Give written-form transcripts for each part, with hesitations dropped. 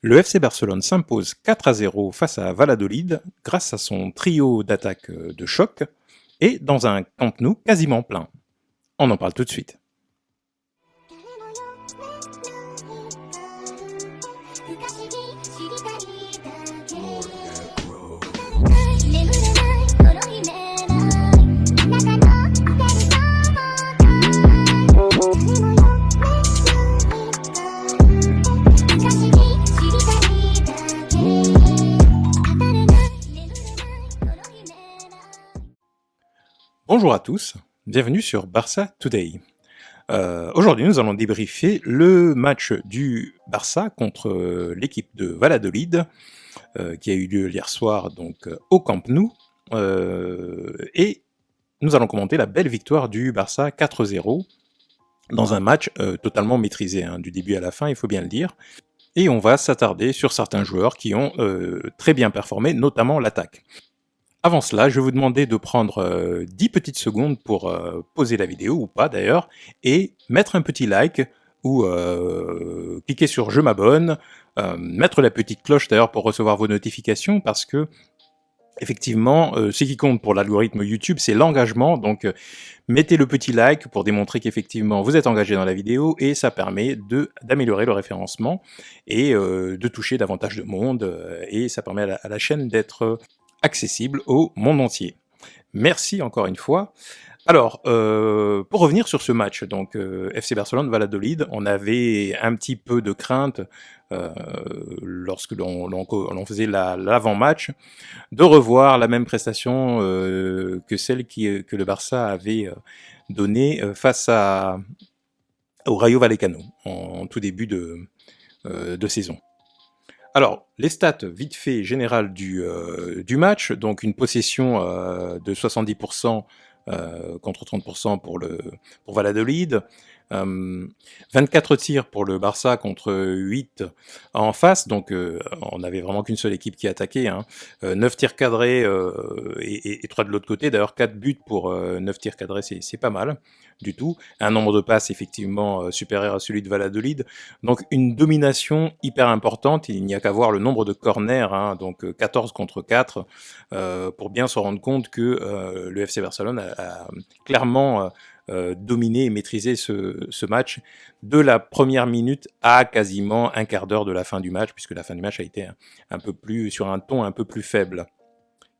Le FC Barcelone s'impose 4-0 face à Valladolid grâce à son trio d'attaque de choc et dans un Camp Nou quasiment plein. On en parle tout de suite. Bonjour à tous, bienvenue sur Barça Today. Aujourd'hui, nous allons débriefer le match du Barça contre l'équipe de Valladolid qui a eu lieu hier soir donc au Camp Nou. Et nous allons commenter la belle victoire du Barça 4-0 dans un match totalement maîtrisé, du début à la fin, il faut bien le dire. Et on va s'attarder sur certains joueurs qui ont très bien performé, notamment l'attaque. Avant cela, je vais vous demander de prendre 10 petites secondes pour poser la vidéo, ou pas d'ailleurs, et mettre un petit like, ou cliquer sur « Je m'abonne », mettre la petite cloche d'ailleurs pour recevoir vos notifications, parce que, effectivement, ce qui compte pour l'algorithme YouTube, c'est l'engagement, donc mettez le petit like pour démontrer qu'effectivement vous êtes engagé dans la vidéo, et ça permet d'améliorer le référencement, et de toucher davantage de monde, et ça permet à la chaîne d'être accessible au monde entier. Merci encore une fois. Alors, pour revenir sur ce match, donc FC Barcelone-Valladolid, on avait un petit peu de crainte lorsque l'on faisait l'avant-match, de revoir la même prestation que celle que le Barça avait donnée face au Rayo Vallecano en tout début de saison. Alors, les stats vite fait générales du match, donc une possession de 70% contre 30% pour Valladolid, 24 tirs pour le Barça contre 8 en face, donc on n'avait vraiment qu'une seule équipe qui attaquait, 9 tirs cadrés et 3 de l'autre côté, d'ailleurs 4 buts pour 9 tirs cadrés, c'est pas mal du tout, un nombre de passes effectivement supérieur à celui de Valladolid, donc une domination hyper importante, il n'y a qu'à voir le nombre de corners, donc 14 contre 4, pour bien se rendre compte que le FC Barcelone a clairement dominé et maîtrisé ce match de la première minute à quasiment un quart d'heure de la fin du match, puisque la fin du match a été un peu plus sur un ton un peu plus faible.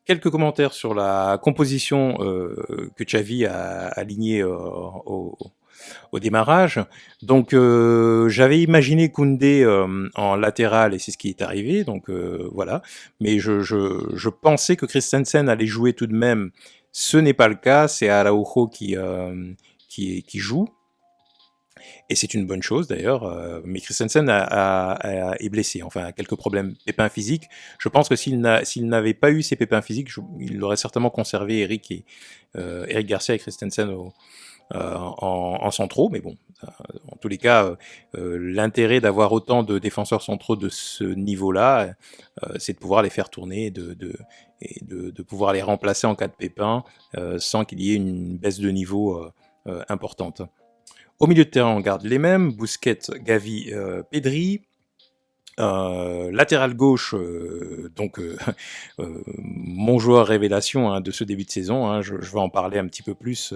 Quelques commentaires sur la composition que Xavi a alignée au démarrage. Donc j'avais imaginé Koundé en latéral et c'est ce qui est arrivé, donc voilà. Mais je pensais que Christensen allait jouer tout de même. Ce n'est pas le cas, c'est Araujo qui joue. Et c'est une bonne chose d'ailleurs, mais Christensen est blessé, enfin a quelques pépins physiques. Je pense que s'il n'avait pas eu ces pépins physiques, il aurait certainement conservé Eric Garcia et Christensen en centraux, mais bon, en tous les cas, l'intérêt d'avoir autant de défenseurs centraux de ce niveau-là, c'est de pouvoir les faire tourner et de pouvoir les remplacer en cas de pépin sans qu'il y ait une baisse de niveau importante. Au milieu de terrain, on garde les mêmes, Busquets, Gavi, Pedri. Latéral gauche, mon joueur révélation de ce début de saison, je vais en parler un petit peu plus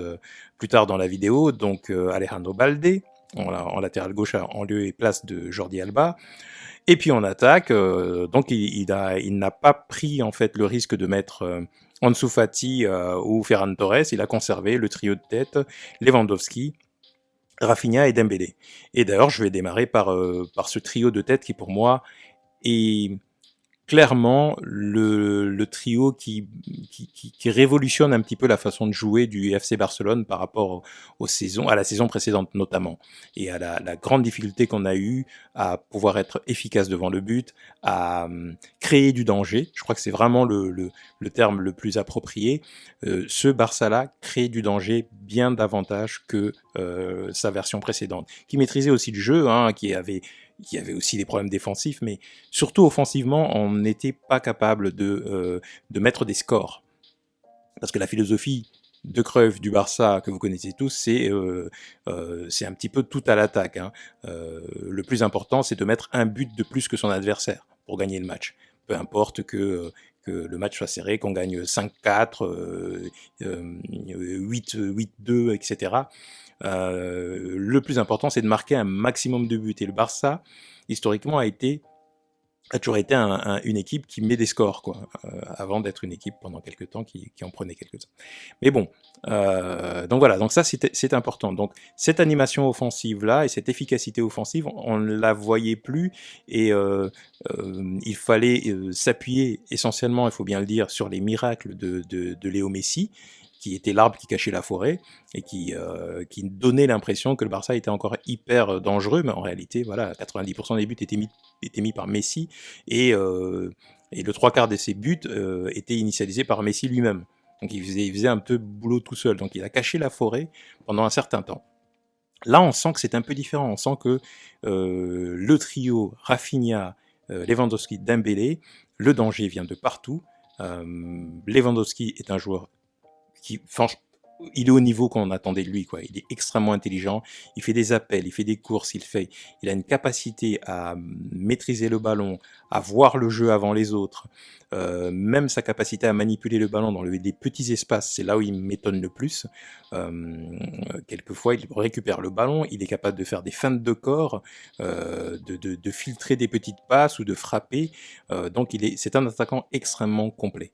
tard dans la vidéo, donc Alejandro Balde, en latéral gauche en lieu et place de Jordi Alba. Et puis en attaque, donc il n'a pas pris en fait le risque de mettre Ansu Fati ou Ferran Torres, il a conservé le trio de tête, Lewandowski, Rafinha et Dembélé. Et d'ailleurs, je vais démarrer par ce trio de tête qui, pour moi, est clairement le trio qui révolutionne un petit peu la façon de jouer du FC Barcelone par rapport à la saison précédente notamment, et à la grande difficulté qu'on a eue à pouvoir être efficace devant le but, à créer du danger. Je crois que c'est vraiment le terme le plus approprié. Ce Barça-là crée du danger bien davantage que sa version précédente, qui maîtrisait aussi le jeu, qui avait aussi des problèmes défensifs, mais surtout offensivement, on n'était pas capable de mettre des scores. Parce que la philosophie de Cruyff du Barça que vous connaissez tous, c'est un petit peu tout à l'attaque, hein. Le plus important, c'est de mettre un but de plus que son adversaire pour gagner le match. Peu importe que le match soit serré, qu'on gagne 5-4, 8-2, etc. Le plus important, c'est de marquer un maximum de buts. Et le Barça, historiquement, a toujours été une équipe qui met des scores, quoi, avant d'être une équipe pendant quelques temps qui en prenait quelques-uns. Mais bon, donc voilà, donc ça c'est important. Donc cette animation offensive là et cette efficacité offensive, on ne la voyait plus et il fallait s'appuyer essentiellement, il faut bien le dire, sur les miracles de Léo Messi, qui était l'arbre qui cachait la forêt et qui donnait l'impression que le Barça était encore hyper dangereux, mais en réalité, voilà, 90% des buts étaient mis par Messi et le trois quarts de ses buts étaient initialisés par Messi lui-même. Donc il faisait un peu boulot tout seul. Donc il a caché la forêt pendant un certain temps. Là, on sent que c'est un peu différent. On sent que le trio Rafinha, Lewandowski, Dembélé, le danger vient de partout. Lewandowski est un joueur qui, franchement, il est au niveau qu'on attendait de lui, quoi. Il est extrêmement intelligent, il fait des appels, il fait des courses, il a une capacité à maîtriser le ballon, à voir le jeu avant les autres, même sa capacité à manipuler le ballon dans des petits espaces, c'est là où il m'étonne le plus. Quelquefois, il récupère le ballon, il est capable de faire des feintes de corps, de filtrer des petites passes ou de frapper, donc c'est un attaquant extrêmement complet.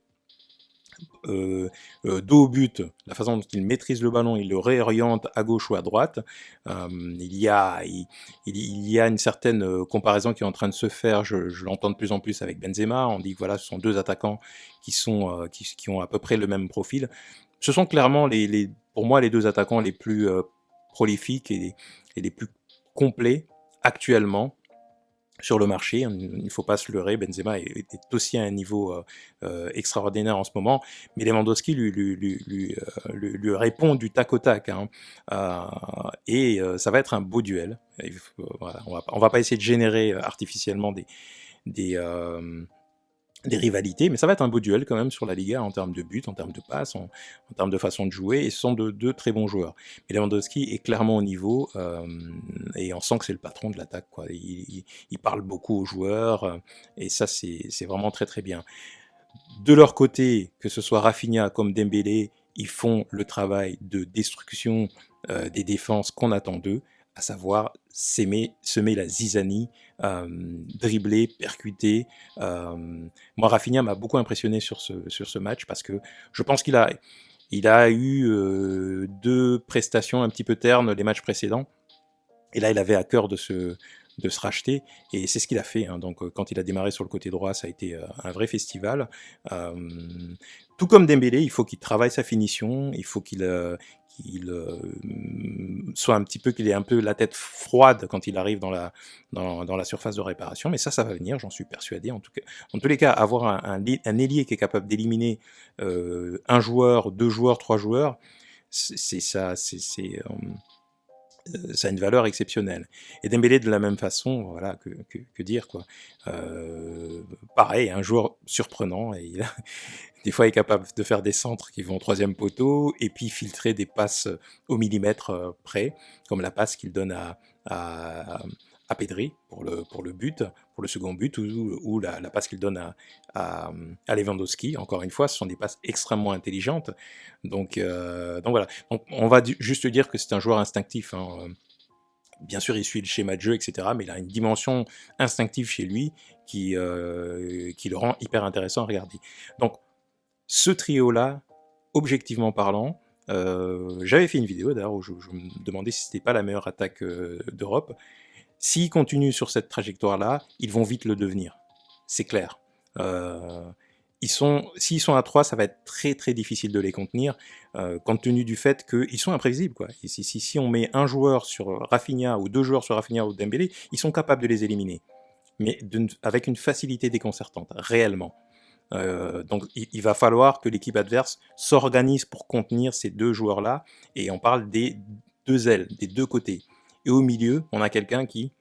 Dos au but, la façon dont il maîtrise le ballon, il le réoriente à gauche ou à droite. Il y a une certaine comparaison qui est en train de se faire, je l'entends de plus en plus avec Benzema, on dit que voilà, ce sont deux attaquants qui ont à peu près le même profil. Ce sont clairement, pour moi, les deux attaquants les plus prolifiques et les plus complets actuellement sur le marché. Il ne faut pas se leurrer, Benzema est aussi à un niveau extraordinaire en ce moment, mais Lewandowski lui répond du tac au tac, hein. Ça va être un beau duel. Voilà, on va pas essayer de générer artificiellement des rivalités, mais ça va être un beau duel quand même sur la Liga en termes de buts, en termes de passes, en termes de façon de jouer, et ce sont deux très bons joueurs. Mais Lewandowski est clairement au niveau, et on sent que c'est le patron de l'attaque, quoi. Il parle beaucoup aux joueurs, et ça c'est vraiment très très bien. De leur côté, que ce soit Rafinha comme Dembélé, ils font le travail de destruction des défenses qu'on attend d'eux, à savoir semer la zizanie, dribbler, percuter. Moi, Rafinha m'a beaucoup impressionné sur ce match parce que je pense qu'il a eu deux prestations un petit peu ternes les matchs précédents. Et là, il avait à cœur de se racheter, et c'est ce qu'il a fait, hein. Donc quand il a démarré sur le côté droit, ça a été un vrai festival. Tout comme Dembélé, il faut qu'il travaille sa finition, il faut qu'il soit un petit peu, qu'il ait un peu la tête froide quand il arrive dans la surface de réparation, mais ça va venir, j'en suis persuadé. En tous les cas, avoir un ailier qui est capable d'éliminer un joueur, deux joueurs, trois joueurs, ça a une valeur exceptionnelle. Et Dembélé de la même façon, voilà, que dire, quoi. Pareil, un joueur surprenant, et des fois il est capable de faire des centres qui vont au troisième poteau, et puis filtrer des passes au millimètre près, comme la passe qu'il donne à Pedri pour le but, pour le second but, ou la passe qu'il donne à Lewandowski. Encore une fois, ce sont des passes extrêmement intelligentes. Donc voilà. Donc on va juste dire que c'est un joueur instinctif, hein. Bien sûr, il suit le schéma de jeu, etc., mais il a une dimension instinctive chez lui qui le rend hyper intéressant à regarder. Donc, ce trio-là, objectivement parlant, j'avais fait une vidéo d'ailleurs où je me demandais si c'était pas la meilleure attaque d'Europe. S'ils continuent sur cette trajectoire-là, ils vont vite le devenir. C'est clair. S'ils sont à 3, ça va être très très difficile de les contenir, compte tenu du fait qu'ils sont imprévisibles, quoi. Si on met un joueur sur Rafinha, ou deux joueurs sur Rafinha ou Dembélé, ils sont capables de les éliminer. Mais avec une facilité déconcertante, réellement. Donc il va falloir que l'équipe adverse s'organise pour contenir ces deux joueurs-là, et on parle des deux ailes, des deux côtés. Et au milieu, on a quelqu'un qui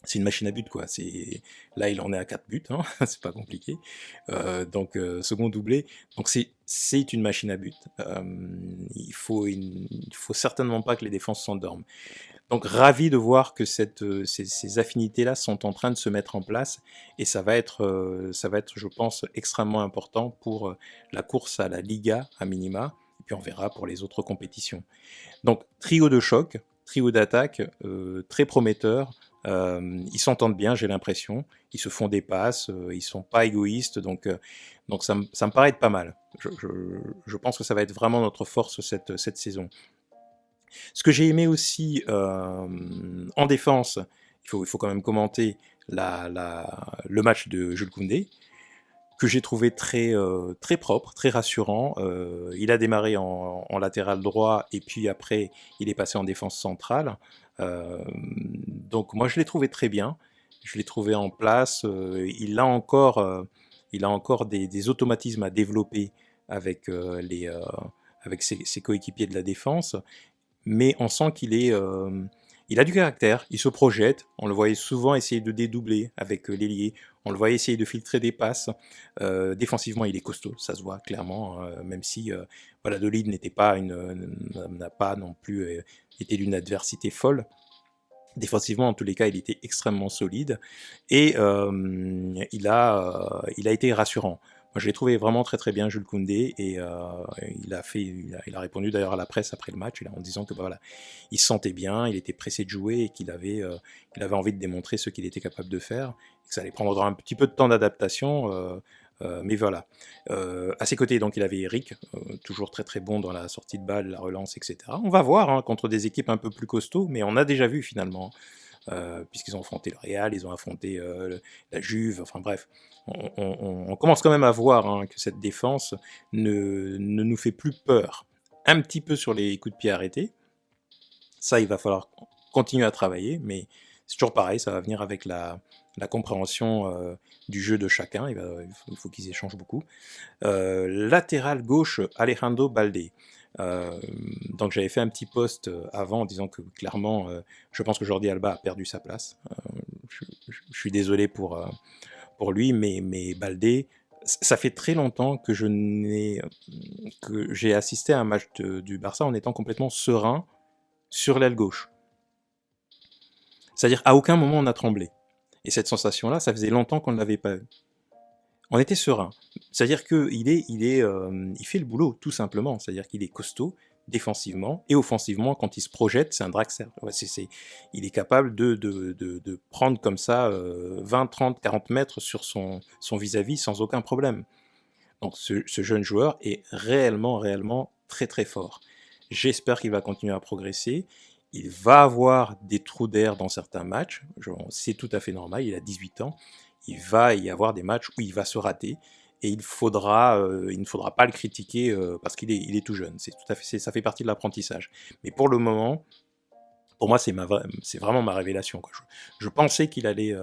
c'est une machine à but, quoi. Là, il en est à 4 buts, hein, c'est pas compliqué. Donc, second doublé. Donc, c'est une machine à but. Il faut certainement pas que les défenses s'endorment. Donc, ravi de voir que ces affinités-là sont en train de se mettre en place, et ça va être, je pense, extrêmement important pour la course à la Liga à minima, et puis on verra pour les autres compétitions. Donc, trio de choc, trio d'attaque, très prometteur. Ils s'entendent bien, j'ai l'impression. Ils se font des passes, ils sont pas égoïstes, donc ça me paraît être pas mal. Je pense que ça va être vraiment notre force cette saison. Ce que j'ai aimé aussi en défense, il faut quand même commenter le match de Jules Koundé, que j'ai trouvé très propre, très rassurant. Il a démarré en latéral droit et puis après il est passé en défense centrale. Donc moi je l'ai trouvé très bien, je l'ai trouvé en place. Il a encore des automatismes à développer avec, avec ses coéquipiers de la défense, mais on sent il a du caractère, il se projette. On le voyait souvent essayer de dédoubler avec l'ailier. On le voyait essayer de filtrer des passes. Défensivement, il est costaud, ça se voit clairement, même si Valladolid n'a pas non plus été d'une adversité folle. Défensivement, en tous les cas, il était extrêmement solide et il a été rassurant. Moi, je l'ai trouvé vraiment très bien, Jules Koundé, et il a répondu d'ailleurs à la presse après le match, en disant que voilà, il se sentait bien, il était pressé de jouer et qu'il avait envie de démontrer ce qu'il était capable de faire, et que ça allait prendre un petit peu de temps d'adaptation, mais voilà. À ses côtés, donc, il avait Eric, toujours très bon dans la sortie de balle, la relance, etc. On va voir hein, contre des équipes un peu plus costauds, mais on a déjà vu finalement, puisqu'ils ont affronté le Real, ils ont affronté la Juve, enfin bref. On commence quand même à voir hein, que cette défense ne nous fait plus peur. Un petit peu sur les coups de pied arrêtés. Ça, il va falloir continuer à travailler, mais c'est toujours pareil, ça va venir avec la compréhension du jeu de chacun. Il faut qu'ils échangent beaucoup. Latéral gauche, Alejandro Balde. Donc j'avais fait un petit post avant en disant que clairement, je pense que Jordi Alba a perdu sa place. Je suis désolé pour lui, mais Balde, ça fait très longtemps que que j'ai assisté à un match du Barça en étant complètement serein sur l'aile gauche. C'est-à-dire à aucun moment on a tremblé. Et cette sensation-là, ça faisait longtemps qu'on ne l'avait pas eu. On était serein. C'est-à-dire il fait le boulot, tout simplement. C'est-à-dire qu'il est costaud défensivement et offensivement. Quand il se projette, c'est un Draxler. Ouais, il est capable de prendre comme ça 20, 30, 40 mètres sur son vis-à-vis sans aucun problème. Donc ce jeune joueur est réellement très fort. J'espère qu'il va continuer à progresser. Il va avoir des trous d'air dans certains matchs. C'est tout à fait normal, il a 18 ans. Il va y avoir des matchs où il va se rater. Et il ne faudra pas le critiquer parce il est tout jeune. Ça fait partie de l'apprentissage. Mais pour le moment, pour moi, c'est vraiment ma révélation, quoi. Je pensais qu'il allait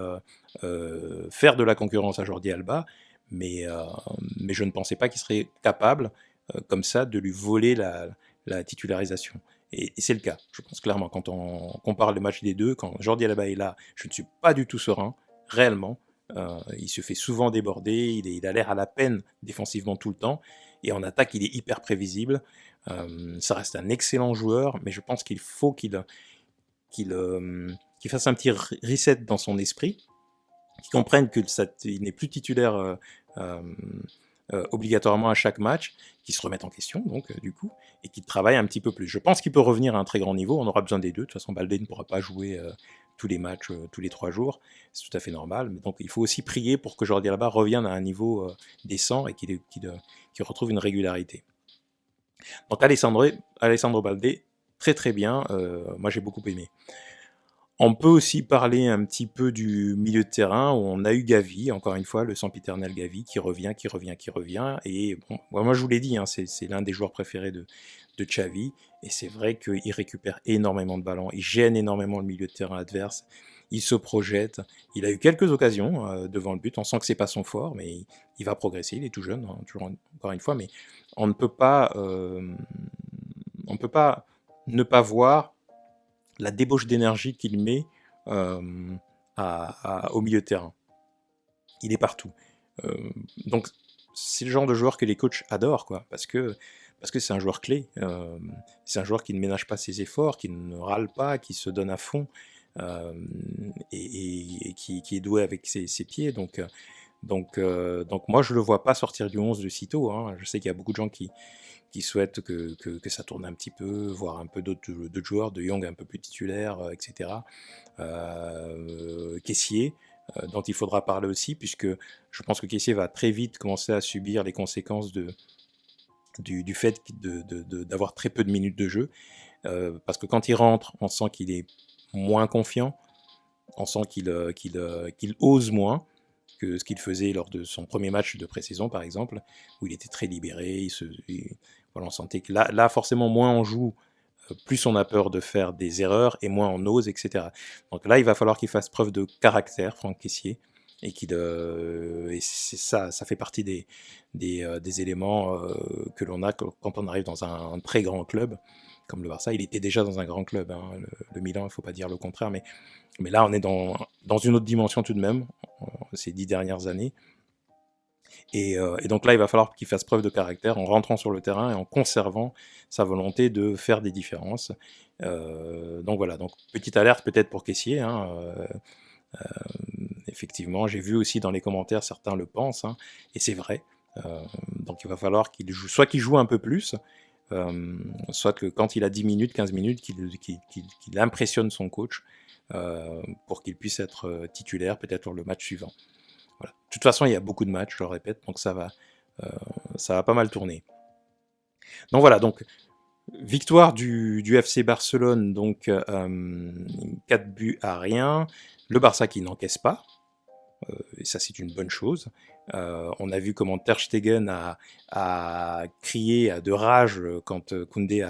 faire de la concurrence à Jordi Alba, mais je ne pensais pas qu'il serait capable, comme ça, de lui voler la titularisation. Et c'est le cas, je pense clairement. Quand on compare le match des deux, quand Jordi Alba est là, je ne suis pas du tout serein, réellement. Il se fait souvent déborder, il a l'air à la peine défensivement tout le temps, et en attaque, il est hyper prévisible. Ça reste un excellent joueur, mais je pense qu'il faut qu'il fasse un petit reset dans son esprit, qu'il comprenne qu'il n'est plus titulaire obligatoirement à chaque match, qu'il se remette en question, donc du coup, et qu'il travaille un petit peu plus. Je pense qu'il peut revenir à un très grand niveau, on aura besoin des deux. De toute façon, Balde ne pourra pas jouer tous les matchs, tous les 3 jours, c'est tout à fait normal, mais donc il faut aussi prier pour que Jordi Alba revienne à un niveau décent et qu'il retrouve une régularité. Donc Alessandro Balde, très bien, moi j'ai beaucoup aimé. On peut aussi parler un petit peu du milieu de terrain où on a eu Gavi, encore une fois, le sempiternel Gavi, qui revient. Et bon, moi je vous l'ai dit, hein, c'est l'un des joueurs préférés de Xavi. Et c'est vrai qu'il récupère énormément de ballons, il gêne énormément le milieu de terrain adverse, il se projette. Il a eu quelques occasions devant le but, on sent que c'est pas son fort, mais il va progresser, il est tout jeune, hein, toujours encore une fois, mais on ne peut pas ne pas voir la débauche d'énergie qu'il met au milieu de terrain. Il est partout. Donc c'est le genre de joueur que les coachs adorent, quoi, parce que c'est un joueur clé. C'est un joueur qui ne ménage pas ses efforts, qui ne râle pas, qui se donne à fond, euh, et qui est doué avec ses pieds. Donc moi, je le vois pas sortir du 11 de sitôt, hein. Je sais qu'il y a beaucoup de gens qui souhaitent que ça tourne un petit peu, voir un peu d'autres joueurs, de Young un peu plus titulaire, etc. Kessié, dont il faudra parler aussi, puisque je pense que Kessié va très vite commencer à subir les conséquences du fait d'avoir très peu de minutes de jeu. Parce que quand il rentre, on sent qu'il est moins confiant, on sent qu'il ose moins que ce qu'il faisait lors de son premier match de pré-saison, par exemple, où il était très libéré. Voilà, on sentait que là, forcément, moins on joue, plus on a peur de faire des erreurs et moins on ose, etc. Donc là, il va falloir qu'il fasse preuve de caractère, Franck Kessié, et et c'est ça fait partie des éléments que l'on a quand on arrive dans un très grand club comme le Barça. Il était déjà dans un grand club, hein, le Milan, il ne faut pas dire le contraire, mais là, on est dans une autre dimension tout de même, ces 10 dernières années. Et donc là, il va falloir qu'il fasse preuve de caractère en rentrant sur le terrain et en conservant sa volonté de faire des différences. Donc voilà, donc petite alerte peut-être pour Kessié, hein, effectivement, j'ai vu aussi dans les commentaires, certains le pensent, hein, et c'est vrai. Donc il va falloir soit qu'il joue un peu plus, soit que quand il a 10 minutes, 15 minutes, qu'il impressionne son coach pour qu'il puisse être titulaire peut-être pour le match suivant. Voilà. De toute façon, il y a beaucoup de matchs, je le répète, donc ça va pas mal tourner. Donc voilà, donc victoire du FC Barcelone, donc 4 buts à rien. Le Barça qui n'encaisse pas, et ça c'est une bonne chose. On a vu comment Ter Stegen a crié de rage quand Koundé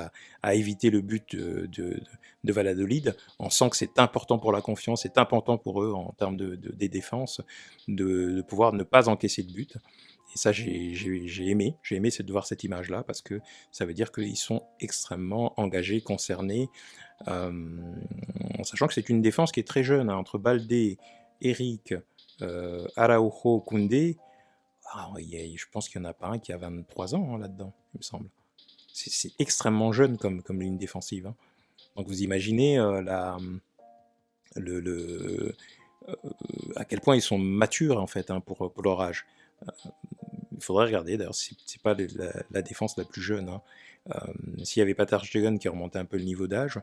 a évité le but de Valladolid. On sent que c'est important pour la confiance, c'est important pour eux en termes des défenses de pouvoir ne pas encaisser de but. Et ça, j'ai aimé de voir cette image-là, parce que ça veut dire qu'ils sont extrêmement engagés, concernés, en sachant que c'est une défense qui est très jeune, hein, entre Baldé, Eric, Araujo, Koundé. Je pense qu'il n'y en a pas un qui a 23 ans, hein, là-dedans, il me semble. C'est extrêmement jeune comme ligne défensive, hein. Donc vous imaginez à quel point ils sont matures, en fait, hein, pour leur âge. Il faudrait regarder, d'ailleurs, c'est pas la défense la plus jeune, hein. S'il n'y avait pas Ter Stegen qui remontait un peu le niveau d'âge,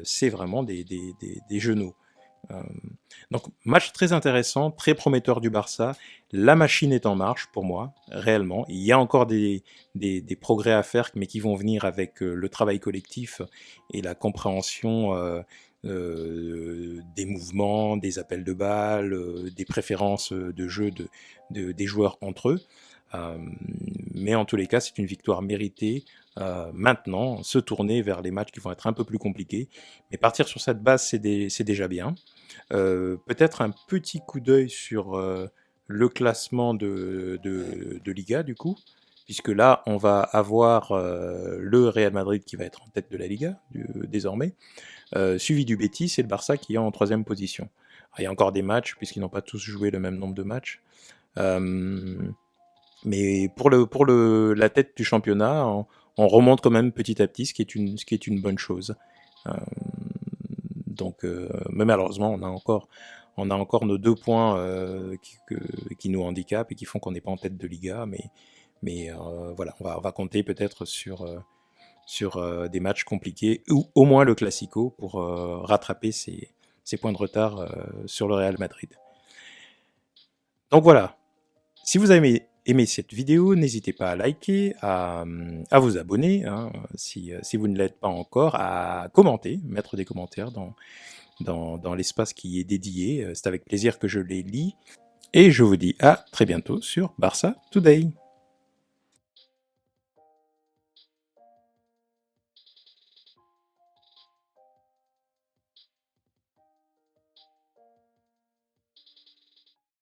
c'est vraiment des genoux. Donc match très intéressant, très prometteur du Barça. La machine est en marche pour moi, réellement. Il y a encore des progrès à faire, mais qui vont venir avec le travail collectif et la compréhension des mouvements, des appels de balles, des préférences de jeu des joueurs entre eux. Mais en tous les cas, c'est une victoire méritée. Maintenant, se tourner vers les matchs qui vont être un peu plus compliqués. Mais partir sur cette base, c'est déjà bien. Peut-être un petit coup d'œil sur le classement de Liga, du coup, puisque là, on va avoir le Real Madrid qui va être en tête de la Liga, désormais, suivi du Betis et le Barça qui est en 3e position. Alors, il y a encore des matchs, puisqu'ils n'ont pas tous joué le même nombre de matchs. Mais pour la tête du championnat, on remonte quand même petit à petit, ce qui est une bonne chose. Donc, mais malheureusement, on a encore nos 2 points qui nous handicapent et qui font qu'on n'est pas en tête de Liga. Mais voilà, on va compter peut-être sur des matchs compliqués, ou au moins le Classico, pour rattraper ces points de retard sur le Real Madrid. Donc voilà, si vous avez aimé cette vidéo, n'hésitez pas à liker, à vous abonner, hein, si vous ne l'êtes pas encore, à commenter, mettre des commentaires dans l'espace qui est dédié. C'est avec plaisir que je les lis. Et je vous dis à très bientôt sur Barça Today.